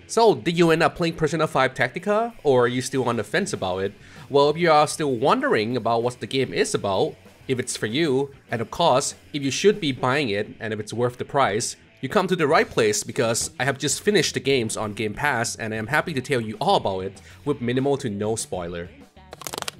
So, did you end up playing Persona 5 Tactica, or are you still on the fence about it? Well, if you are still wondering about what the game is about, if it's for you, and of course, if you should be buying it and if it's worth the price, you come to the right place because I have just finished the games on Game Pass and I am happy to tell you all about it with minimal to no spoiler.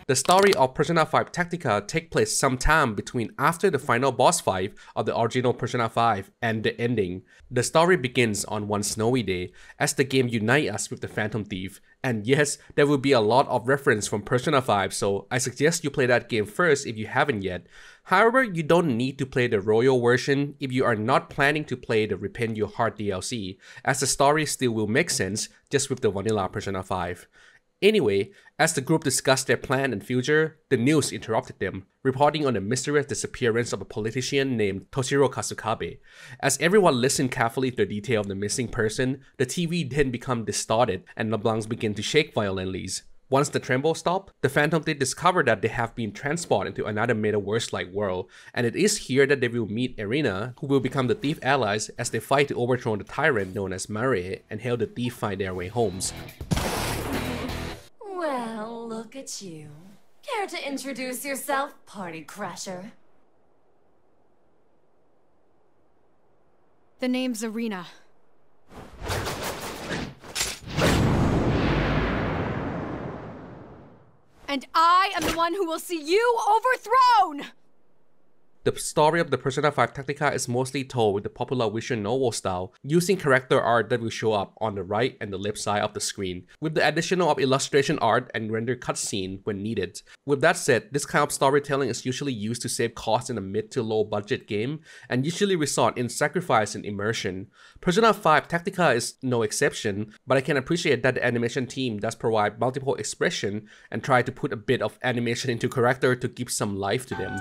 The story of Persona 5 Tactica takes place sometime between after the final boss fight of the original Persona 5 and the ending. The story begins on one snowy day as the game unites us with the Phantom Thief. And yes, there will be a lot of reference from Persona 5, so I suggest you play that game first if you haven't yet. However, you don't need to play the Royal version if you are not planning to play the Repent Your Heart DLC, as the story still will make sense just with the vanilla Persona 5. Anyway, as the group discussed their plan and future, the news interrupted them, reporting on the mysterious disappearance of a politician named Toshiro Kasukabe. As everyone listened carefully to the detail of the missing person, the TV then became distorted and LeBlanc began to shake violently. Once the tremble stopped, the Phantom Thief discovered that they have been transported into another metaverse-like world, and it is here that they will meet Irina, who will become the thief allies as they fight to overthrow the tyrant known as Marie and help the thief find their way homes. Well, look at you. Care to introduce yourself, party crasher? The name's Irina. And I am the one who will see you overthrown! The story of the Persona 5 Tactica is mostly told with the popular visual novel style, using character art that will show up on the right and the left side of the screen, with the addition of illustration art and rendered cutscene when needed. With that said, this kind of storytelling is usually used to save costs in a mid to low budget game, and usually result in sacrifice and immersion. Persona 5 Tactica is no exception, but I can appreciate that the animation team does provide multiple expression and try to put a bit of animation into character to give some life to them.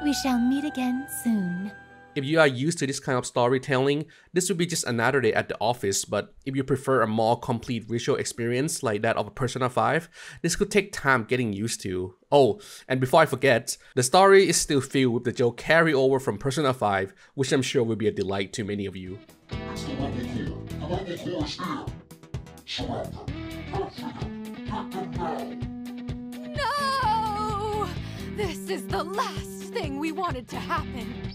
We shall meet again soon. If you are used to this kind of storytelling, this would be just another day at the office, but if you prefer a more complete visual experience like that of Persona 5, this could take time getting used to. Oh, and before I forget, the story is still filled with the joke carryover from Persona 5, which I'm sure will be a delight to many of you. No! This is the last thing we wanted to happen.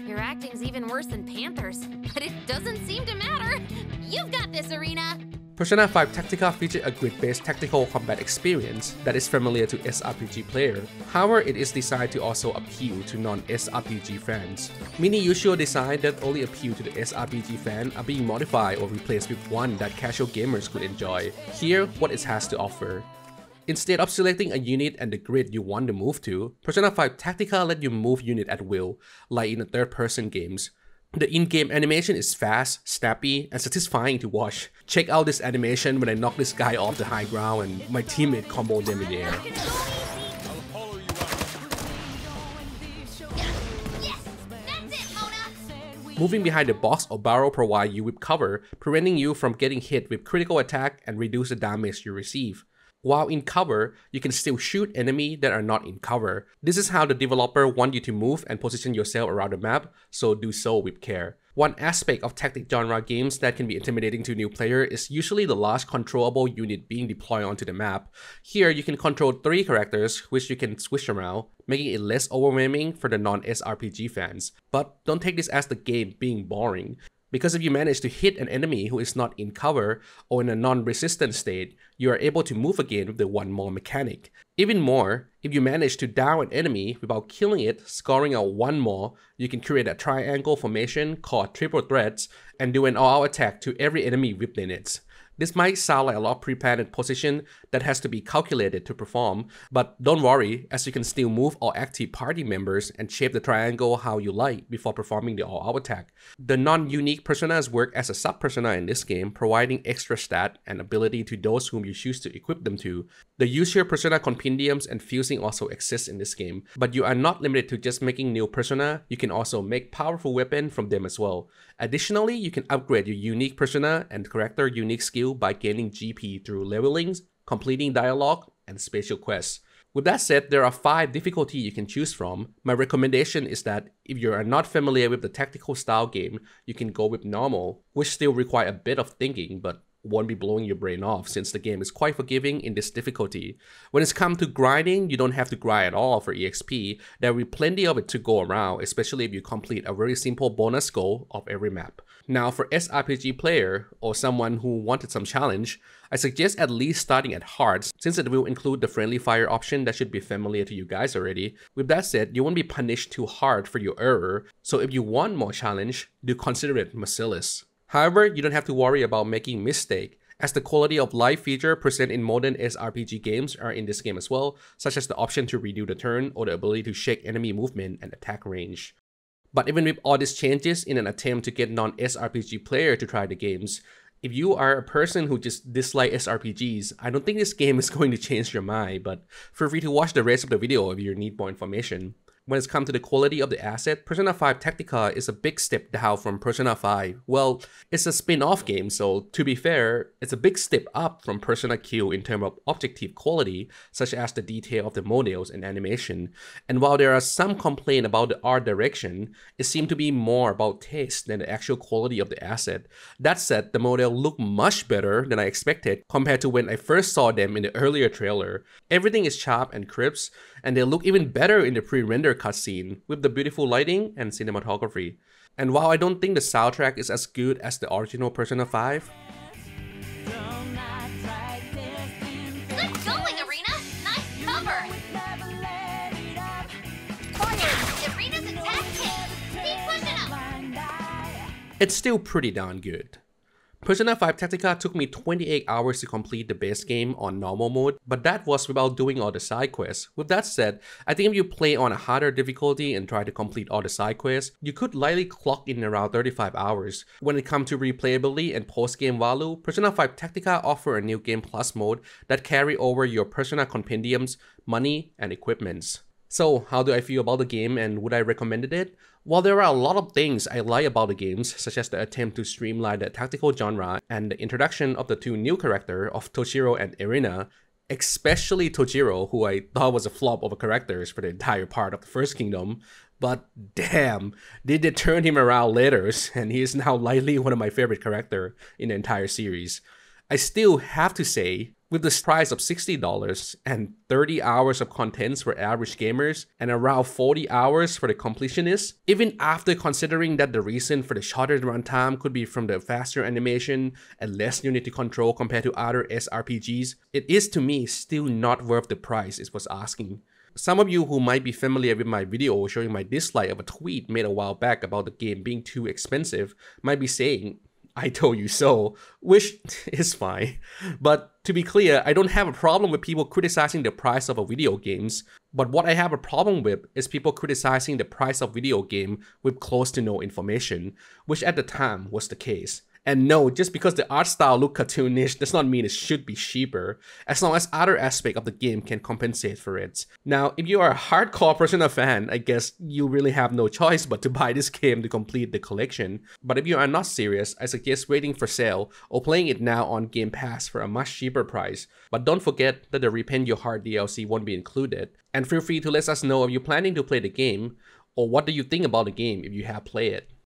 Your acting's even worse than Panther's, but it doesn't seem to matter. You've got this, Irina! Persona 5 Tactica featured a grid-based tactical combat experience that is familiar to SRPG players. However, it is designed to also appeal to non-SRPG fans. Many usual designs that only appeal to the SRPG fan are being modified or replaced with one that casual gamers could enjoy. Here, what it has to offer. Instead of selecting a unit and the grid you want to move to, Persona 5 Tactica let you move unit at will, like in the third-person games. The in-game animation is fast, snappy, and satisfying to watch. Check out this animation when I knock this guy off the high ground and my teammate comboed them in the air. Moving behind the box or barrel provides you with cover, preventing you from getting hit with critical attack and reduce the damage you receive. While in cover, you can still shoot enemies that are not in cover. This is how the developer wants you to move and position yourself around the map, so do so with care. One aspect of tactic genre games that can be intimidating to new players is usually the large controllable unit being deployed onto the map. Here, you can control 3 characters, which you can switch around, making it less overwhelming for the non-SRPG fans. But don't take this as the game being boring. Because if you manage to hit an enemy who is not in cover or in a non-resistant state, you are able to move again with the one more mechanic. Even more, if you manage to down an enemy without killing it, scoring a one more, you can create a triangle formation called triple threats and do an all-out attack to every enemy within it. This might sound like a lot of pre-planned position that has to be calculated to perform, but don't worry, as you can still move all active party members and shape the triangle how you like before performing the all-out attack. The non-unique personas work as a sub-persona in this game, providing extra stat and ability to those whom you choose to equip them to. The usual persona compendiums and fusing also exist in this game, but you are not limited to just making new persona, you can also make powerful weapons from them as well. Additionally, you can upgrade your unique persona and character unique skill by gaining GP through levelings, completing dialogue, and special quests. With that said, there are 5 difficulties you can choose from. My recommendation is that if you are not familiar with the tactical style game, you can go with normal, which still requires a bit of thinking, but won't be blowing your brain off since the game is quite forgiving in this difficulty. When it's come to grinding, you don't have to grind at all for EXP. There will be plenty of it to go around, especially if you complete a very simple bonus goal of every map. Now for SRPG player or someone who wanted some challenge, I suggest at least starting at hard since it will include the friendly fire option that should be familiar to you guys already. With that said, you won't be punished too hard for your error, so if you want more challenge, do consider it merciless. However, you don't have to worry about making mistake, as the quality of life feature present in modern SRPG games are in this game as well, such as the option to redo the turn or the ability to shake enemy movement and attack range. But even with all these changes in an attempt to get non-SRPG player to try the games, if you are a person who just dislike SRPGs, I don't think this game is going to change your mind, but feel free to watch the rest of the video if you need more information. When it's come to the quality of the asset, Persona 5 Tactica is a big step down from Persona 5. Well, it's a spin-off game, so to be fair, it's a big step up from Persona Q in terms of objective quality, such as the detail of the models and animation. And while there are some complaints about the art direction, it seemed to be more about taste than the actual quality of the asset. That said, the model look much better than I expected compared to when I first saw them in the earlier trailer. Everything is sharp and crisp, and they look even better in the pre-render cutscene with the beautiful lighting and cinematography. And while I don't think the soundtrack is as good as the original Persona 5, Good going, Arena! Nice cover! Quiet! Arena's attack kit! Keep pushing them! it's still pretty darn good. Persona 5 Tactica took me 28 hours to complete the base game on normal mode, but that was without doing all the side quests. With that said, I think if you play on a harder difficulty and try to complete all the side quests, you could likely clock in around 35 hours. When it comes to replayability and post-game value, Persona 5 Tactica offer a new Game Plus mode that carry over your Persona compendiums, money, and equipments. So, how do I feel about the game and would I recommend it? While there are a lot of things I like about the games, such as the attempt to streamline the tactical genre and the introduction of the two new characters of Toshiro and Irina, especially Toshiro, who I thought was a flop of a characters for the entire part of the First Kingdom, but damn, did they turn him around later, and he is now likely one of my favorite characters in the entire series. I still have to say, with the price of $60 and 30 hours of contents for average gamers and around 40 hours for the completionists, even after considering that the reason for the shorter runtime could be from the faster animation and less unit to control compared to other SRPGs, it is to me still not worth the price it was asking. Some of you who might be familiar with my video showing my dislike of a tweet made a while back about the game being too expensive might be saying, I told you so, which is fine. But to be clear, I don't have a problem with people criticizing the price of a video games, but what I have a problem with is people criticizing the price of video game with close to no information, which at the time was the case. And no, just because the art style look cartoonish does not mean it should be cheaper, as long as other aspects of the game can compensate for it. Now, if you are a hardcore Persona fan, I guess you really have no choice but to buy this game to complete the collection. But if you are not serious, I suggest waiting for sale or playing it now on Game Pass for a much cheaper price. But don't forget that the Repent Your Heart DLC won't be included. And feel free to let us know if you're planning to play the game, or what do you think about the game if you have played it.